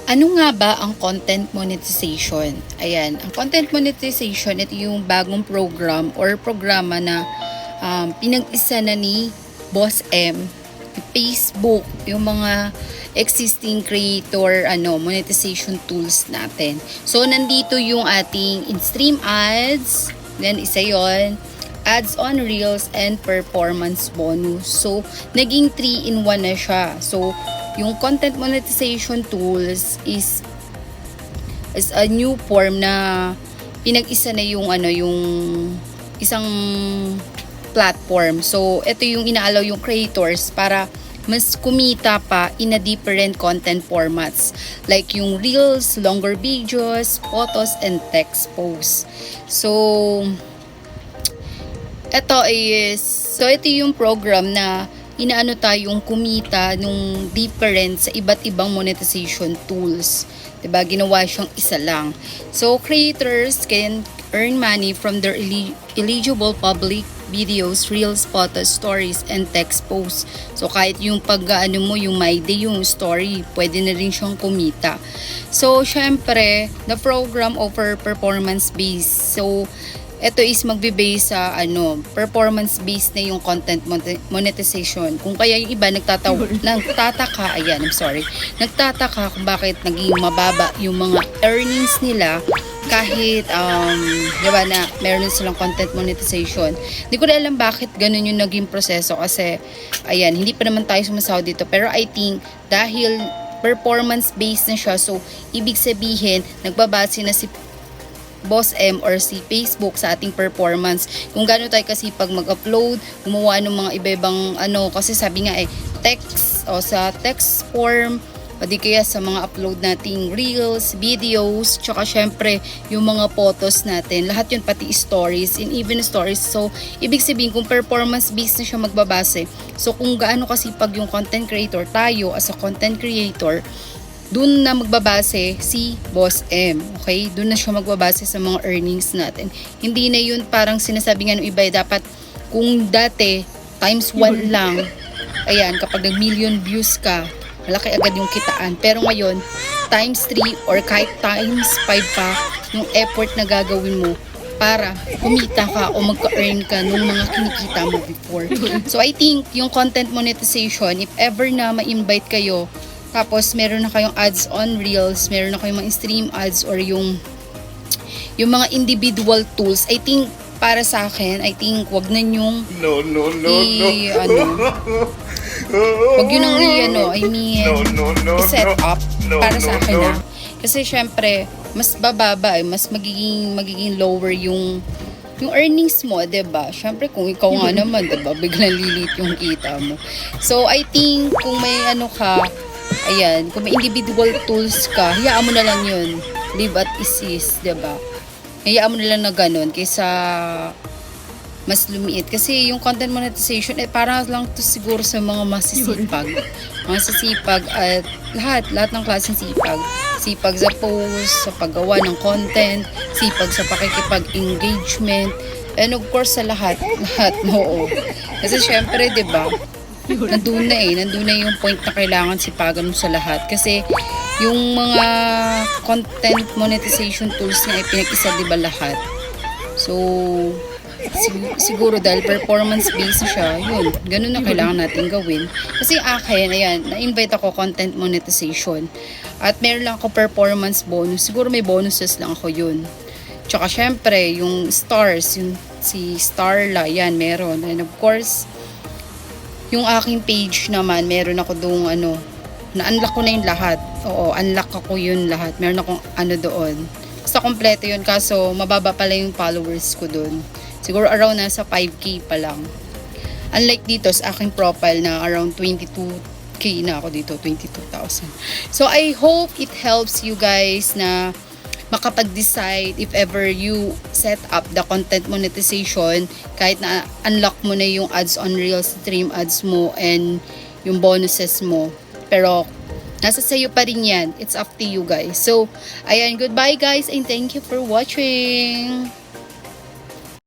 Ano nga ba ang content monetization? Ayan, ang content monetization, ito yung bagong program or programa na pinag-isa na ni Boss M, Facebook, yung mga existing creator monetization tools natin. So, nandito yung ating in-stream ads, then isa yon, ads on reels, and performance bonus. So, naging 3-in-1 na siya. So, yung content monetization tools is a new form na pinag-isa na yung yung isang platform. So, ito yung inaalaw yung creators para mas kumita pa in a different content formats. Like yung reels, longer videos, photos, and text posts. So, ito yung program na inaano tayong kumita nung different sa iba't ibang monetization tools. Diba? Ginawa siyang isa lang. So, creators can earn money from their eligible public videos, reels, photos, stories, and text posts. So, kahit yung yung My Day, yung story, pwede na rin siyang kumita. So, syempre, the program offer performance-based. So, ito is magbe-base sa performance-based na yung content monetization. Kung kaya yung iba nagtataka kung bakit naging mababa yung mga earnings nila kahit diba na meron silang content monetization. Hindi ko na alam bakit ganun yung naging proseso kasi ayan, hindi pa naman tayo sumasahod dito, pero I think dahil performance-based na siya, so ibig sabihin nagbabase na si Boss M or si Facebook sa ating performance. Kung gaano tayo kasi pag mag-upload, gumawa ng mga iba-ibang kasi sabi nga text o sa text form, o di kaya sa mga upload nating reels, videos, tsaka syempre yung mga photos natin. Lahat yun, pati stories, and even stories. So, ibig sabihin kung performance-based na siya magbabase. So, kung gaano kasi pag yung content creator, tayo as a content creator, doon na magbabase si Boss M. Okay? Doon na siya magbabase sa mga earnings natin. Hindi na yun parang sinasabi nga ng iba, dapat kung dati times 1 lang, ayan, kapag nag-million views ka, malaki agad yung kitaan. Pero ngayon, times 3 or kahit times 5 pa yung effort na gagawin mo para kumita ka o magka-earn ka nung mga kinikita mo before. So I think yung content monetization, if ever na ma-invite kayo, tapos meron na kayong ads on reels, meron na kayong mga stream ads or yung mga individual tools, I think para sa akin, I think wag na nyong wag yun ang set up para sa akin na. Kasi syempre, mas bababa, mas magiging lower yung earnings mo, 'di ba? Syempre kung ikaw nga naman, 'di ba, biglang lilit yung kita mo. So I think kung may ayan, kung may individual tools ka, hayaan mo na lang yun. Live at ease, diba? Hayaan mo na lang na ganun kaysa mas lumiit. Kasi yung content monetization, para lang to siguro sa mga masisipag. Masisipag at lahat ng klaseng sipag. Sipag sa post, sa paggawa ng content, sipag sa pakikipag-engagement, and of course sa lahat, oo. Kasi syempre, diba, nandun na yung point na kailangan sipagan mo sa lahat. Kasi yung mga content monetization tools niya ay pinag-isa, diba, lahat. So, siguro dahil performance-based siya, yun, ganun na kailangan natin gawin. Kasi akin, ayan, na-invite ako content monetization. At meron lang ako performance bonus. Siguro may bonuses lang ako yun. Tsaka syempre, yung stars, yung si Starla, yan, meron. And of course, yung aking page naman, meron ako doon na-unlock ko na yung lahat. Oo, unlock ako yun lahat. Meron akong doon. Basta kompleto yun, kaso mababa pala yung followers ko doon. Siguro around nasa 5K pa lang. Unlike dito sa aking profile na around 22K na ako dito, 22,000. So I hope it helps you guys na makapag-decide if ever you set up the content monetization, kahit na unlock mo na yung ads on reels, stream ads mo, and yung bonuses mo. Pero, nasa sayo pa rin yan. It's up to you guys. So, ayan, goodbye guys, and thank you for watching.